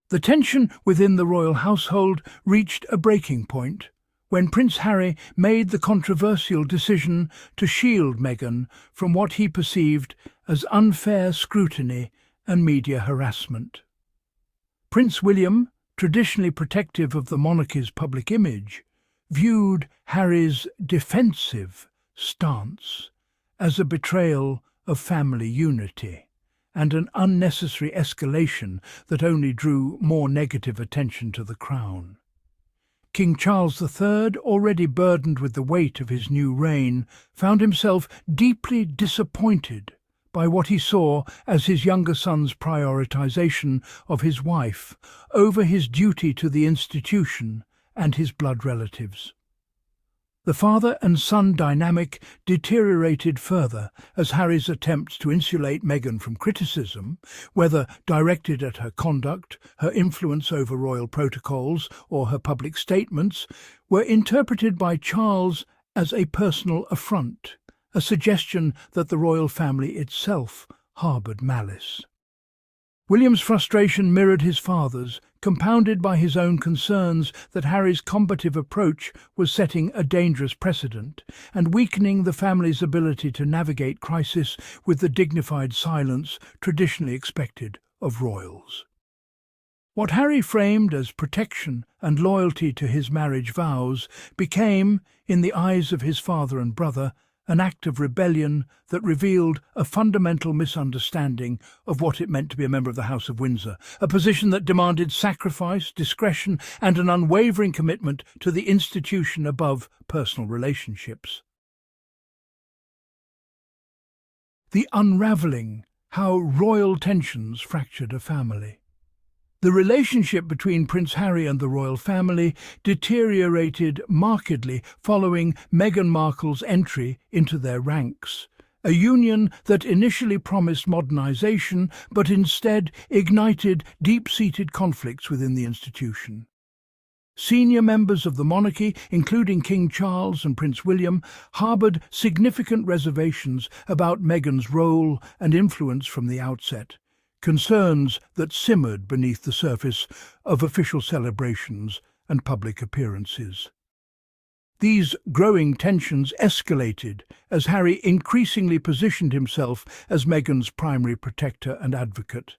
The tension within the royal household reached a breaking point when Prince Harry made the controversial decision to shield Meghan from what he perceived as unfair scrutiny and media harassment. Prince William, traditionally protective of the monarchy's public image, viewed Harry's defensive stance as a betrayal of family unity and an unnecessary escalation that only drew more negative attention to the crown. King Charles III, already burdened with the weight of his new reign, found himself deeply disappointed by what he saw as his younger son's prioritization of his wife over his duty to the institution and his blood relatives. The father and son dynamic deteriorated further as Harry's attempts to insulate Meghan from criticism, whether directed at her conduct, her influence over royal protocols, or her public statements, were interpreted by Charles as a personal affront, a suggestion that the royal family itself harboured malice. William's frustration mirrored his father's, compounded by his own concerns that Harry's combative approach was setting a dangerous precedent and weakening the family's ability to navigate crisis with the dignified silence traditionally expected of royals. What Harry framed as protection and loyalty to his marriage vows became, in the eyes of his father and brother, an act of rebellion that revealed a fundamental misunderstanding of what it meant to be a member of the House of Windsor, a position that demanded sacrifice, discretion, and an unwavering commitment to the institution above personal relationships. The unravelling how royal tensions fractured a family. The relationship between Prince Harry and the royal family deteriorated markedly following Meghan Markle's entry into their ranks, a union that initially promised modernisation but instead ignited deep-seated conflicts within the institution. Senior members of the monarchy, including King Charles and Prince William, harboured significant reservations about Meghan's role and influence from the outset, concerns that simmered beneath the surface of official celebrations and public appearances. These growing tensions escalated as Harry increasingly positioned himself as Meghan's primary protector and advocate,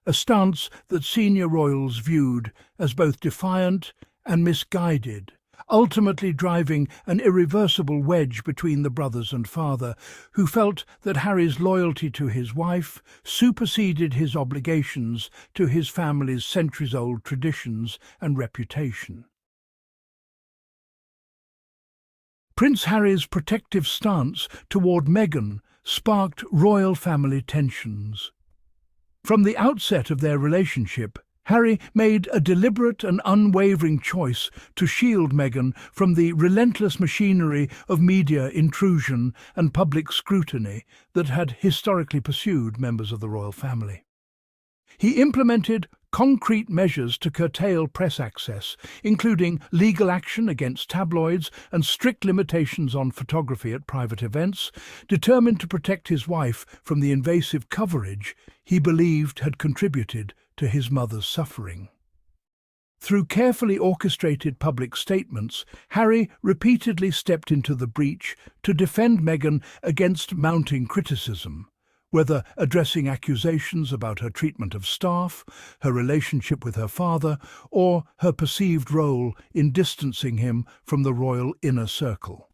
a stance that senior royals viewed as both defiant and misguided, ultimately driving an irreversible wedge between the brothers and father, who felt that Harry's loyalty to his wife superseded his obligations to his family's centuries-old traditions and reputation. Prince Harry's protective stance toward Meghan sparked royal family tensions. From the outset of their relationship, Harry made a deliberate and unwavering choice to shield Meghan from the relentless machinery of media intrusion and public scrutiny that had historically pursued members of the royal family. He implemented concrete measures to curtail press access, including legal action against tabloids and strict limitations on photography at private events, determined to protect his wife from the invasive coverage he believed had contributed to his mother's suffering. Through carefully orchestrated public statements, Harry repeatedly stepped into the breach to defend Meghan against mounting criticism, whether addressing accusations about her treatment of staff, her relationship with her father, or her perceived role in distancing him from the royal inner circle.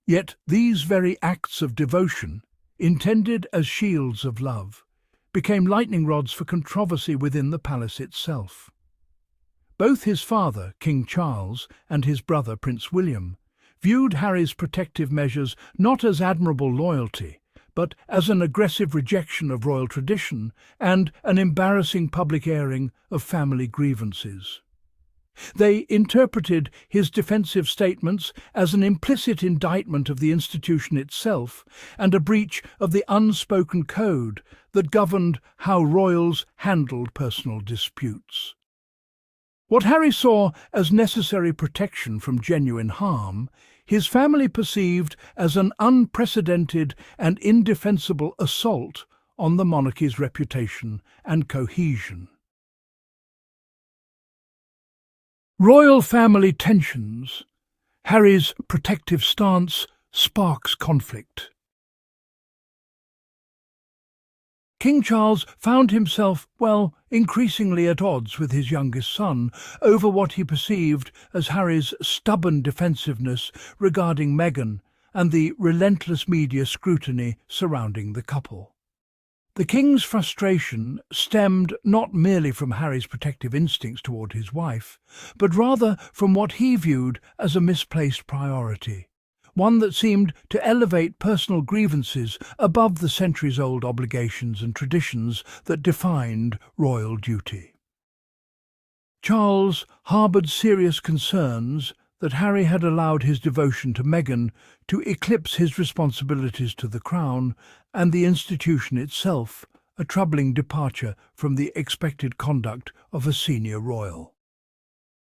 Yet these very acts of devotion, intended as shields of love, became lightning rods for controversy within the palace itself. Both his father, King Charles, and his brother, Prince William, viewed Harry's protective measures not as admirable loyalty, but as an aggressive rejection of royal tradition and an embarrassing public airing of family grievances. They interpreted his defensive statements as an implicit indictment of the institution itself and a breach of the unspoken code that governed how royals handled personal disputes. What Harry saw as necessary protection from genuine harm, his family perceived as an unprecedented and indefensible assault on the monarchy's reputation and cohesion. Royal family tensions. Harry's protective stance sparks conflict. King Charles found himself, increasingly at odds with his youngest son over what he perceived as Harry's stubborn defensiveness regarding Meghan and the relentless media scrutiny surrounding the couple. The king's frustration stemmed not merely from Harry's protective instincts toward his wife, but rather from what he viewed as a misplaced priority, one that seemed to elevate personal grievances above the centuries-old obligations and traditions that defined royal duty. Charles harboured serious concerns that Harry had allowed his devotion to Meghan to eclipse his responsibilities to the crown and the institution itself, a troubling departure from the expected conduct of a senior royal.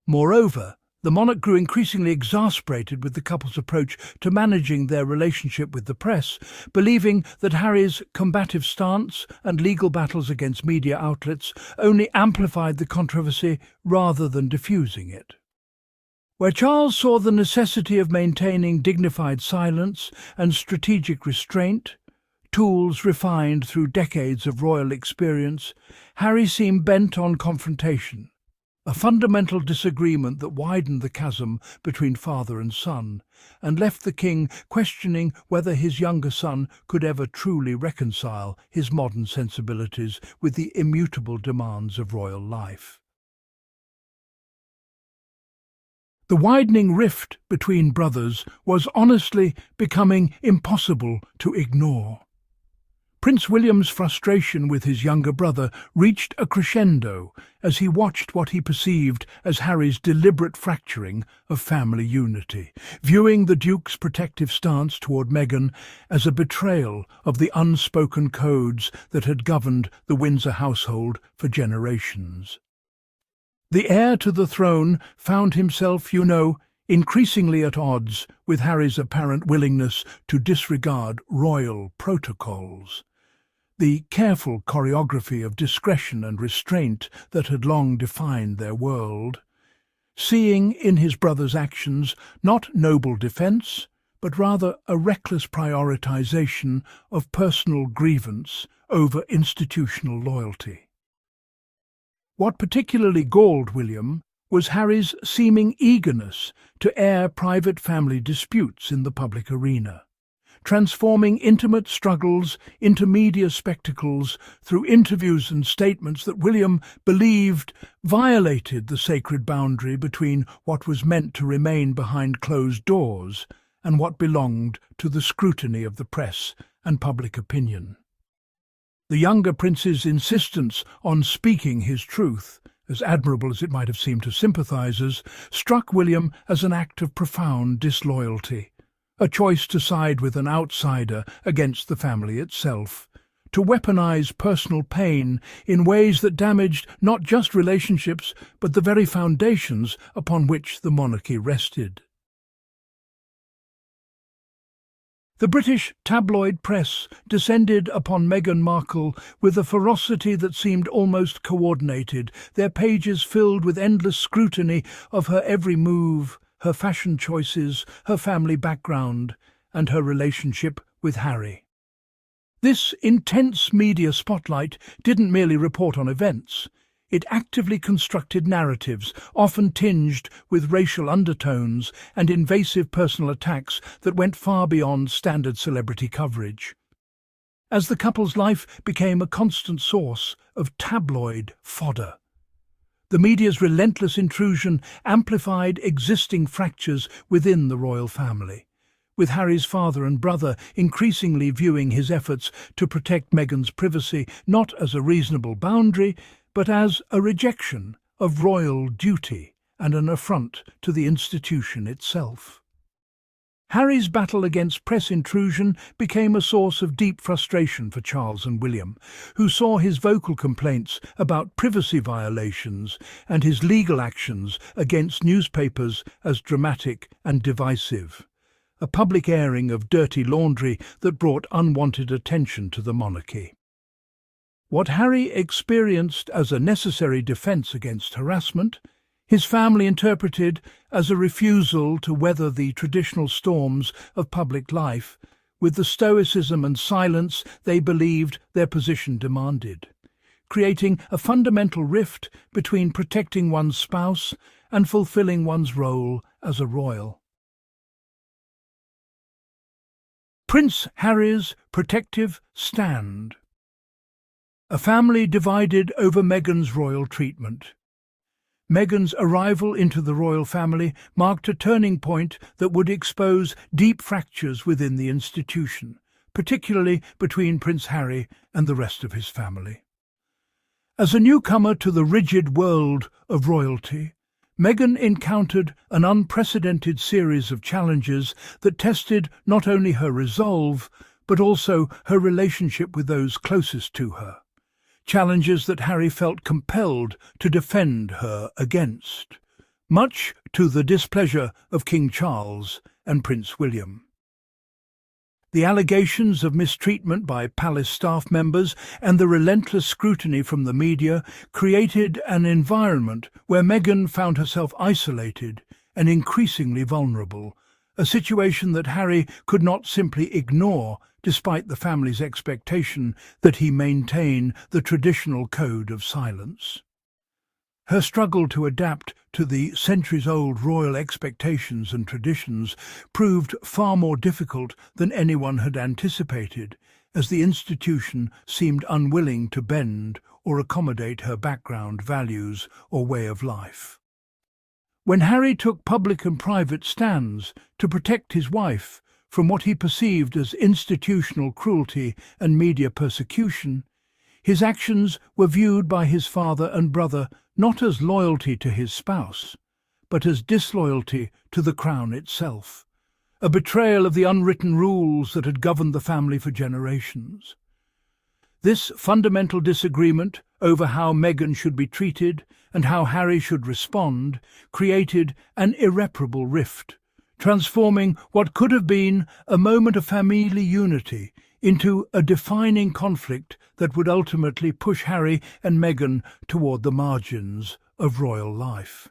Moreover, the monarch grew increasingly exasperated with the couple's approach to managing their relationship with the press, believing that Harry's combative stance and legal battles against media outlets only amplified the controversy rather than diffusing it. Where Charles saw the necessity of maintaining dignified silence and strategic restraint, tools refined through decades of royal experience, Harry seemed bent on confrontation, a fundamental disagreement that widened the chasm between father and son, and left the king questioning whether his younger son could ever truly reconcile his modern sensibilities with the immutable demands of royal life. The widening rift between brothers was honestly becoming impossible to ignore. Prince William's frustration with his younger brother reached a crescendo as he watched what he perceived as Harry's deliberate fracturing of family unity, viewing the Duke's protective stance toward Meghan as a betrayal of the unspoken codes that had governed the Windsor household for generations. The heir to the throne found himself, increasingly at odds with Harry's apparent willingness to disregard royal protocols. The careful choreography of discretion and restraint that had long defined their world, seeing in his brother's actions not noble defence, but rather a reckless prioritization of personal grievance over institutional loyalty. What particularly galled William was Harry's seeming eagerness to air private family disputes in the public arena, transforming intimate struggles into media spectacles through interviews and statements that William believed violated the sacred boundary between what was meant to remain behind closed doors and what belonged to the scrutiny of the press and public opinion. The younger prince's insistence on speaking his truth, as admirable as it might have seemed to sympathizers, struck William as an act of profound disloyalty, a choice to side with an outsider against the family itself, to weaponize personal pain in ways that damaged not just relationships but the very foundations upon which the monarchy rested. The British tabloid press descended upon Meghan Markle with a ferocity that seemed almost coordinated, their pages filled with endless scrutiny of her every move, her fashion choices, her family background, and her relationship with Harry. This intense media spotlight didn't merely report on events. It actively constructed narratives, often tinged with racial undertones and invasive personal attacks that went far beyond standard celebrity coverage. As the couple's life became a constant source of tabloid fodder, the media's relentless intrusion amplified existing fractures within the royal family, with Harry's father and brother increasingly viewing his efforts to protect Meghan's privacy not as a reasonable boundary, but as a rejection of royal duty and an affront to the institution itself. Harry's battle against press intrusion became a source of deep frustration for Charles and William, who saw his vocal complaints about privacy violations and his legal actions against newspapers as dramatic and divisive, a public airing of dirty laundry that brought unwanted attention to the monarchy. What Harry experienced as a necessary defence against harassment, his family interpreted as a refusal to weather the traditional storms of public life with the stoicism and silence they believed their position demanded, creating a fundamental rift between protecting one's spouse and fulfilling one's role as a royal. Prince Harry's protective stand. A family divided over Meghan's royal treatment. Meghan's arrival into the royal family marked a turning point that would expose deep fractures within the institution, particularly between Prince Harry and the rest of his family. As a newcomer to the rigid world of royalty, Meghan encountered an unprecedented series of challenges that tested not only her resolve, but also her relationship with those closest to her. Challenges that Harry felt compelled to defend her against, much to the displeasure of King Charles and Prince William. The allegations of mistreatment by palace staff members and the relentless scrutiny from the media created an environment where Meghan found herself isolated and increasingly vulnerable, a situation that Harry could not simply ignore despite the family's expectation that he maintain the traditional code of silence. Her struggle to adapt to the centuries-old royal expectations and traditions proved far more difficult than anyone had anticipated, as the institution seemed unwilling to bend or accommodate her background, values, or way of life. When Harry took public and private stands to protect his wife from what he perceived as institutional cruelty and media persecution, his actions were viewed by his father and brother not as loyalty to his spouse, but as disloyalty to the crown itself, a betrayal of the unwritten rules that had governed the family for generations. This fundamental disagreement over how Meghan should be treated and how Harry should respond created an irreparable rift, transforming what could have been a moment of family unity into a defining conflict that would ultimately push Harry and Meghan toward the margins of royal life.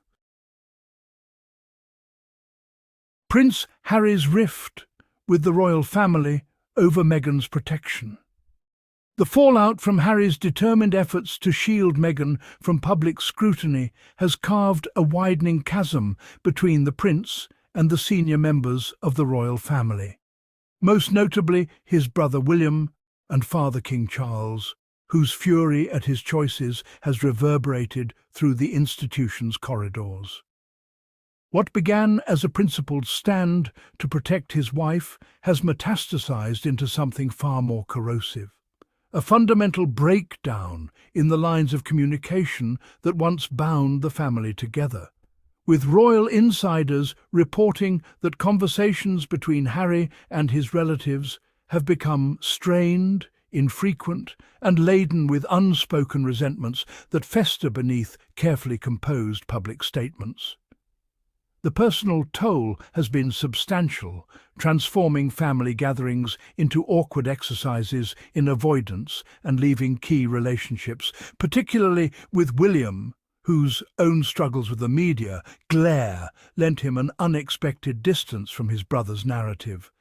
Prince Harry's rift with the royal family over Meghan's protection. The fallout from Harry's determined efforts to shield Meghan from public scrutiny has carved a widening chasm between the prince and the senior members of the royal family, most notably his brother William and father King Charles, whose fury at his choices has reverberated through the institution's corridors. What began as a principled stand to protect his wife has metastasized into something far more corrosive, a fundamental breakdown in the lines of communication that once bound the family together, with royal insiders reporting that conversations between Harry and his relatives have become strained, infrequent, and laden with unspoken resentments that fester beneath carefully composed public statements. The personal toll has been substantial, transforming family gatherings into awkward exercises in avoidance and leaving key relationships, particularly with William, whose own struggles with the media glare lent him an unexpected distance from his brother's narrative,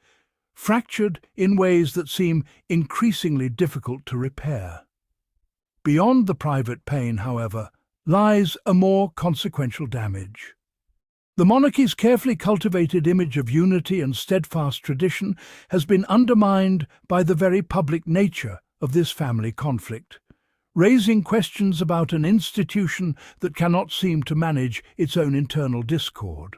fractured in ways that seem increasingly difficult to repair. Beyond the private pain, however, lies a more consequential damage. The monarchy's carefully cultivated image of unity and steadfast tradition has been undermined by the very public nature of this family conflict, raising questions about an institution that cannot seem to manage its own internal discord,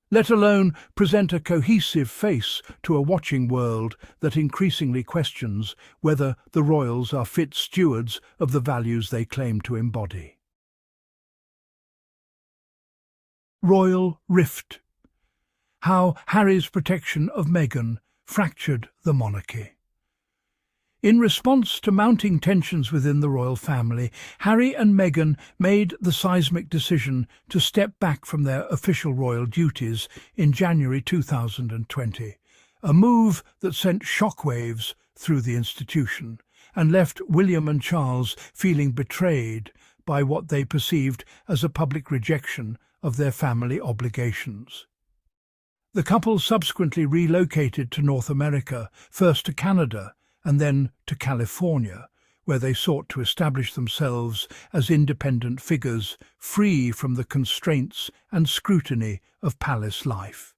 let alone present a cohesive face to a watching world that increasingly questions whether the royals are fit stewards of the values they claim to embody. Royal rift. How Harry's protection of Meghan fractured the monarchy. In response to mounting tensions within the royal family, Harry and Meghan made the seismic decision to step back from their official royal duties in January 2020, a move that sent shockwaves through the institution and left William and Charles feeling betrayed, by what they perceived as a public rejection of their family obligations. The couple subsequently relocated to North America, first to Canada and then to California, where they sought to establish themselves as independent figures free from the constraints and scrutiny of palace life.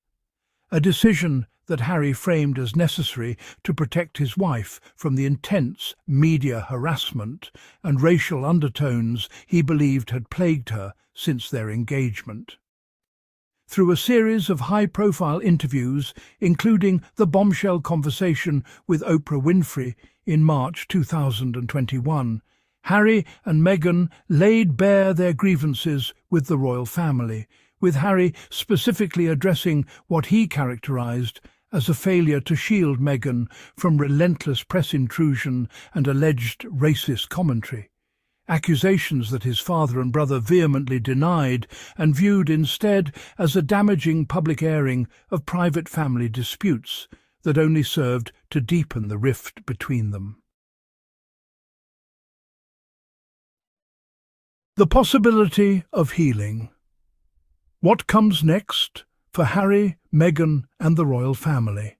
A decision that Harry framed as necessary to protect his wife from the intense media harassment and racial undertones he believed had plagued her since their engagement. Through a series of high-profile interviews, including the bombshell conversation with Oprah Winfrey in March 2021, Harry and Meghan laid bare their grievances with the royal family, with Harry specifically addressing what he characterized as a failure to shield Meghan from relentless press intrusion and alleged racist commentary. Accusations that his father and brother vehemently denied and viewed instead as a damaging public airing of private family disputes that only served to deepen the rift between them. The possibility of healing. What comes next for Harry, Meghan, and the royal family?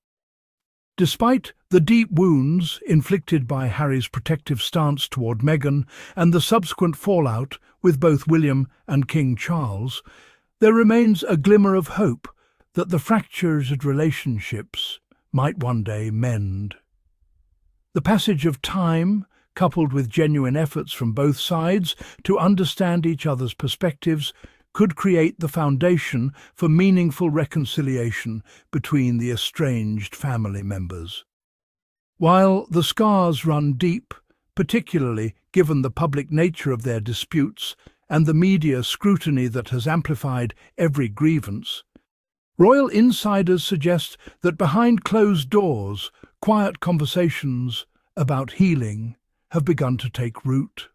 Despite the deep wounds inflicted by Harry's protective stance toward Meghan and the subsequent fallout with both William and King Charles, there remains a glimmer of hope that the fractured relationships might one day mend. The passage of time, coupled with genuine efforts from both sides to understand each other's perspectives, could create the foundation for meaningful reconciliation between the estranged family members. While the scars run deep, particularly given the public nature of their disputes and the media scrutiny that has amplified every grievance, royal insiders suggest that behind closed doors, quiet conversations about healing have begun to take root.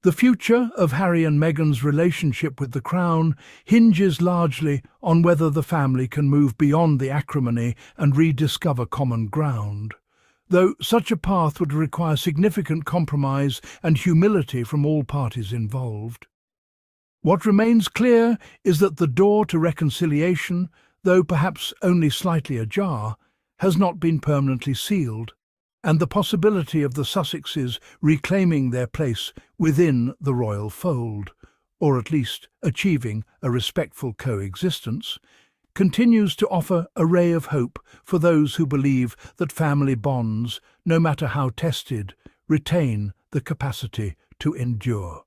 The future of Harry and Meghan's relationship with the Crown hinges largely on whether the family can move beyond the acrimony and rediscover common ground, though such a path would require significant compromise and humility from all parties involved. What remains clear is that the door to reconciliation, though perhaps only slightly ajar, has not been permanently sealed, and the possibility of the Sussexes reclaiming their place within the royal fold, or at least achieving a respectful coexistence, continues to offer a ray of hope for those who believe that family bonds, no matter how tested, retain the capacity to endure.